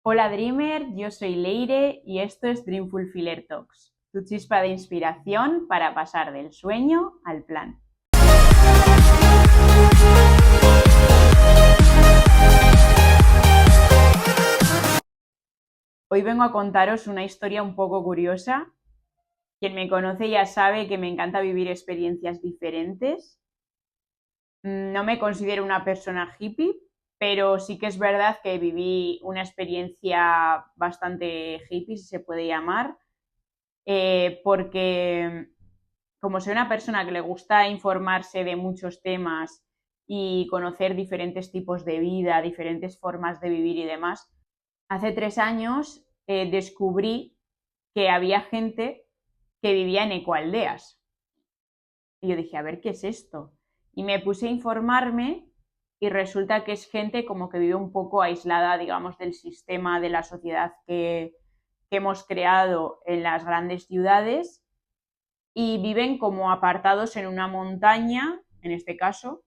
Hola Dreamer, yo soy Leire y esto es Dream Fulfiller Talks, tu chispa de inspiración para pasar del sueño al plan. Hoy vengo a contaros una historia un poco curiosa. Quien me conoce ya sabe que me encanta vivir experiencias diferentes. No me considero una persona hippie, pero sí que es verdad que viví una experiencia bastante hippie, si se puede llamar, porque como soy una persona que le gusta informarse de muchos temas y conocer diferentes tipos de vida, diferentes formas de vivir y demás, hace 3 años descubrí que había gente que vivía en ecoaldeas. Y yo dije, a ver, ¿qué es esto? Y me puse a informarme y resulta que es gente como que vive un poco aislada, digamos, del sistema, de la sociedad que hemos creado en las grandes ciudades y viven como apartados en una montaña, en este caso,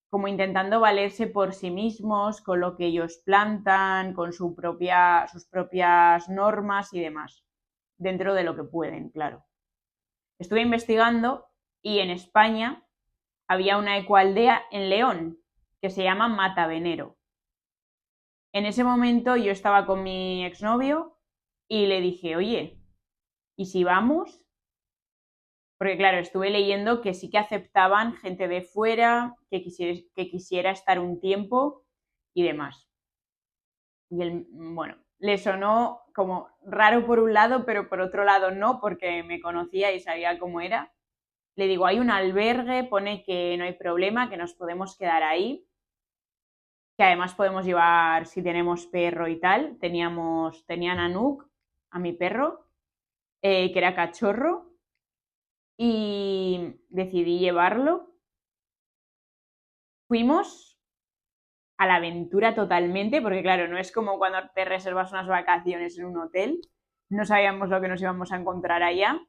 como intentando valerse por sí mismos, con lo que ellos plantan, con sus propias normas y demás, dentro de lo que pueden, claro. Estuve investigando y en España había una ecoaldea en León que se llama Matavenero. En ese momento yo estaba con mi exnovio y le dije, oye, ¿y si vamos? Porque claro, estuve leyendo que sí que aceptaban gente de fuera, que quisiera estar un tiempo y demás. Y él, bueno, le sonó como raro por un lado, pero por otro lado no, porque me conocía y sabía cómo era. Le digo, hay un albergue, pone que no hay problema, que nos podemos quedar ahí, que además podemos llevar, si tenemos perro y tal, tenían a Nook, a mi perro, que era cachorro, y decidí llevarlo. Fuimos a la aventura totalmente, porque claro, no es como cuando te reservas unas vacaciones en un hotel, no sabíamos lo que nos íbamos a encontrar allá.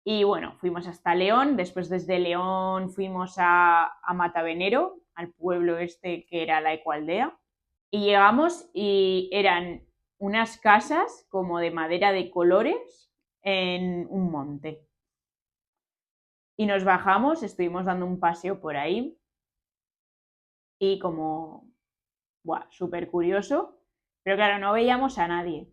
Y bueno, fuimos hasta León, después desde León fuimos a Matavenero, al pueblo este que era la ecoaldea, y llegamos y eran unas casas como de madera de colores en un monte. Y nos bajamos, estuvimos dando un paseo por ahí y como, buah, súper curioso, pero claro, no veíamos a nadie.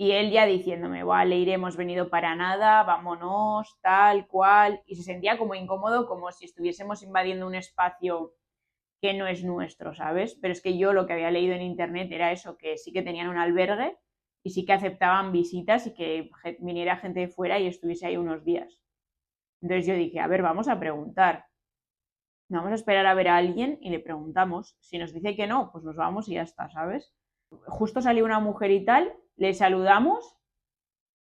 Y él ya diciéndome, vale, iremos venido para nada, vámonos, tal cual. Y se sentía como incómodo, como si estuviésemos invadiendo un espacio que no es nuestro, ¿sabes? Pero es que yo lo que había leído en internet era eso, que sí que tenían un albergue y sí que aceptaban visitas y que viniera gente de fuera y estuviese ahí unos días. Entonces yo dije, a ver, vamos a preguntar. Vamos a esperar a ver a alguien y le preguntamos. Si nos dice que no, pues nos vamos y ya está, ¿sabes? Justo salió una mujer y tal, le saludamos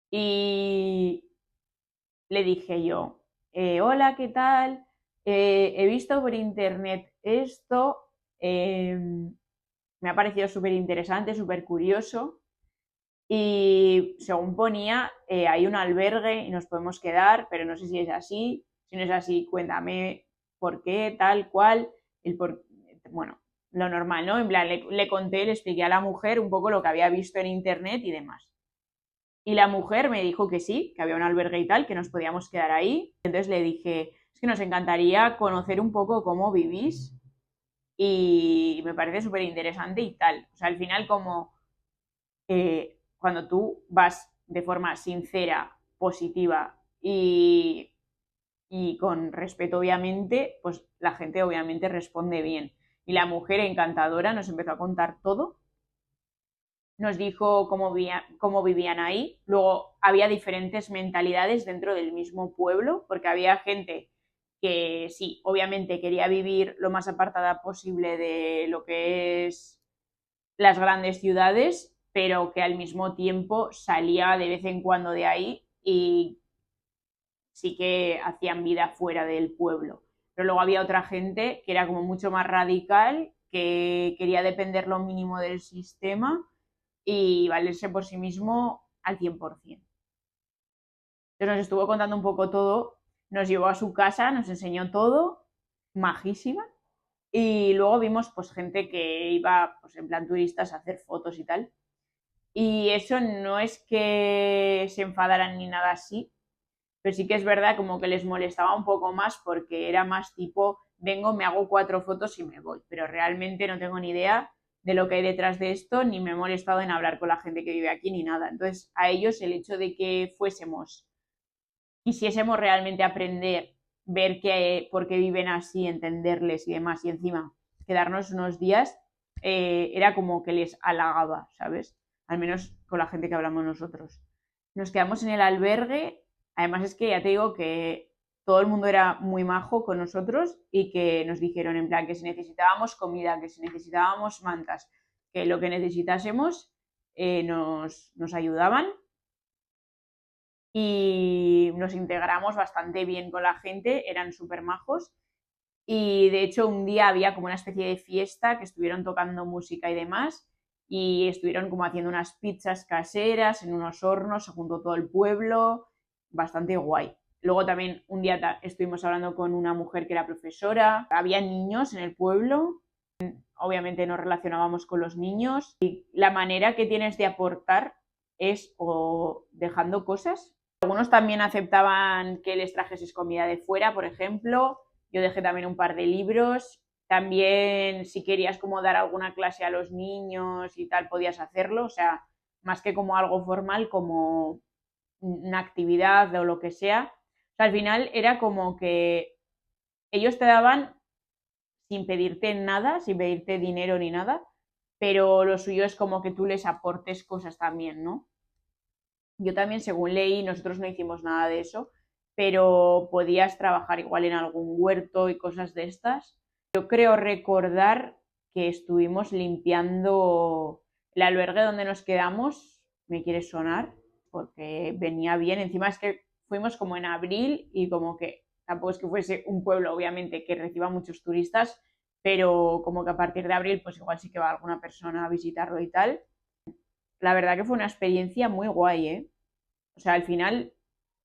y le dije yo, hola, ¿qué tal? He visto por internet esto, me ha parecido súper interesante, súper curioso y según ponía, hay un albergue y nos podemos quedar, pero no sé si es así. Si no es así, cuéntame por qué, tal cual, bueno, lo normal, ¿no? En plan, le conté, le expliqué a la mujer un poco lo que había visto en internet y demás. Y la mujer me dijo que sí, que había un albergue y tal, que nos podíamos quedar ahí. Entonces le dije, es que nos encantaría conocer un poco cómo vivís y me parece súper interesante y tal. O sea, al final como cuando tú vas de forma sincera, positiva y con respeto obviamente, pues la gente obviamente responde bien. Y la mujer encantadora nos empezó a contar todo, nos dijo cómo vivían ahí. Luego había diferentes mentalidades dentro del mismo pueblo, porque había gente que sí, obviamente quería vivir lo más apartada posible de lo que es las grandes ciudades, pero que al mismo tiempo salía de vez en cuando de ahí y sí que hacían vida fuera del pueblo. Pero luego había otra gente que era como mucho más radical, que quería depender lo mínimo del sistema y valerse por sí mismo al 100%. Entonces nos estuvo contando un poco todo, nos llevó a su casa, nos enseñó todo, majísima. Y luego vimos pues gente que iba pues en plan turistas a hacer fotos y tal. Y eso no es que se enfadaran ni nada así, pero sí que es verdad como que les molestaba un poco más porque era más tipo, vengo, me hago 4 fotos y me voy, pero realmente no tengo ni idea de lo que hay detrás de esto, ni me he molestado en hablar con la gente que vive aquí, ni nada. Entonces, a ellos el hecho de que quisiésemos realmente aprender, ver por qué viven así, entenderles y demás, y encima quedarnos unos días, era como que les halagaba, ¿sabes? Al menos con la gente que hablamos nosotros. Nos quedamos en el albergue, además es que ya te digo que todo el mundo era muy majo con nosotros y que nos dijeron en plan que si necesitábamos comida, que si necesitábamos mantas, que lo que necesitásemos nos ayudaban y nos integramos bastante bien con la gente, eran súper majos. Y de hecho un día había como una especie de fiesta que estuvieron tocando música y demás y estuvieron como haciendo unas pizzas caseras en unos hornos, se juntó todo el pueblo, bastante guay. Luego también un día estuvimos hablando con una mujer que era profesora, había niños en el pueblo, obviamente nos relacionábamos con los niños y la manera que tienes de aportar es o dejando cosas. Algunos también aceptaban que les trajeses comida de fuera, por ejemplo. Yo dejé también un par de libros. También si querías como dar alguna clase a los niños y tal, podías hacerlo. O sea, más que como algo formal, como una actividad o lo que sea. O sea, al final era como que ellos te daban sin pedirte nada, sin pedirte dinero ni nada, pero lo suyo es como que tú les aportes cosas también, ¿no? Yo también, según leí, nosotros no hicimos nada de eso, pero podías trabajar igual en algún huerto y cosas de estas. Yo creo recordar que estuvimos limpiando el albergue donde nos quedamos, me quiere sonar, porque venía bien. Encima es que fuimos como en abril y como que tampoco es que fuese un pueblo, obviamente, que reciba muchos turistas, pero como que a partir de abril, pues igual sí que va alguna persona a visitarlo y tal. La verdad que fue una experiencia muy guay, ¿eh? O sea, al final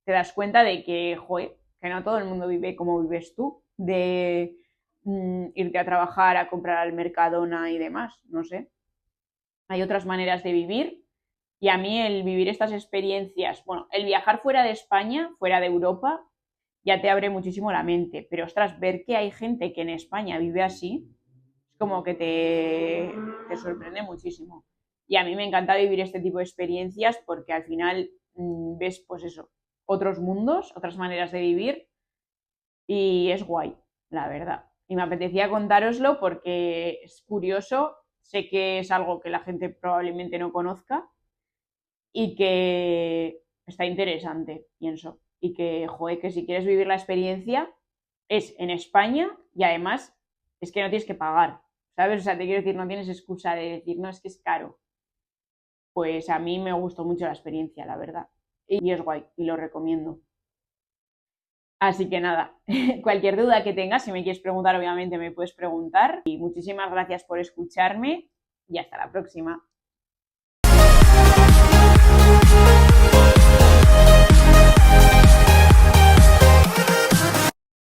te das cuenta de que, joder, que no todo el mundo vive como vives tú, de irte a trabajar, a comprar al Mercadona y demás, no sé. Hay otras maneras de vivir y a mí el vivir estas experiencias, bueno, el viajar fuera de España, fuera de Europa, ya te abre muchísimo la mente, pero ostras, ver que hay gente que en España vive así, es como que te sorprende muchísimo. Y a mí me encanta vivir este tipo de experiencias porque al final ves, pues eso, otros mundos, otras maneras de vivir y es guay, la verdad. Y me apetecía contároslo porque es curioso, sé que es algo que la gente probablemente no conozca y que está interesante, pienso. Y que, joder, que si quieres vivir la experiencia es en España y además es que no tienes que pagar, ¿sabes? O sea, te quiero decir, no tienes excusa de decir, no, es que es caro. Pues a mí me gustó mucho la experiencia, la verdad. Y es guay y lo recomiendo. Así que nada, cualquier duda que tengas, si me quieres preguntar, obviamente me puedes preguntar. Y muchísimas gracias por escucharme y hasta la próxima.